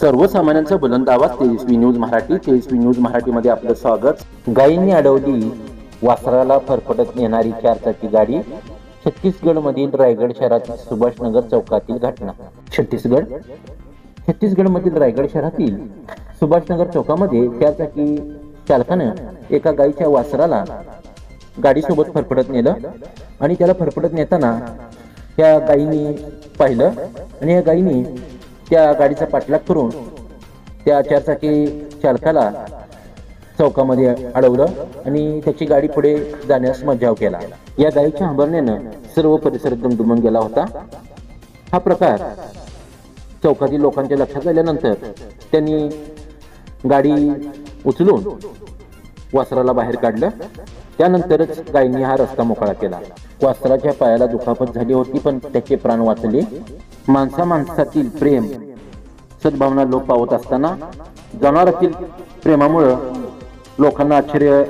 सर्वसामान्यांचा बुलंद आवाज तेजस्वी न्यूज मराठी. तेजस्वी न्यूज मराठीमध्ये आपलं स्वागत. गायींनी अडवली वासराला फरफटत नेणारी चारचाकी गाडी. छत्तीसगड मधील रायगड शहरातील सुभाषनगर चौकातील घटना. छत्तीसगड मधील रायगड शहरातील सुभाषनगर चौकामध्ये चारचाकी चालकानं एका गायीच्या वासराला गाडीसोबत फरफटत नेलं आणि त्याला फरफटत नेताना त्या गायीने पाहिलं आणि या गायीने त्या गाडीचा पाठलाग करून त्या चारचाकी चालकाला चौकामध्ये अडवलं आणि त्याची गाडी पुढे जाण्यास मज्जाव केला. या गायीच्या हंबरण्यानं सर्व परिसर दुमदुमून गेला होता. हा प्रकार चौकातील लोकांच्या लक्षात आल्यानंतर त्यांनी गाडी उचलून वासराला बाहेर काढलं. त्यानंतरच गायींनी हा रस्ता मोकळा केला. वासराच्या पायाला दुखापत झाली होती, पण त्याचे प्राण वाचले. माणसातील प्रेम सद्भावना लोप पावत असताना जनावरातील प्रेमामुळं लोकांना आश्चर्य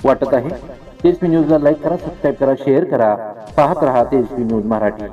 वाटत आहे. तेजस्वी न्यूजला लाईक करा, सबस्क्राईब करा, शेअर करा. पाहत रहा तेजस्वी न्यूज मराठी.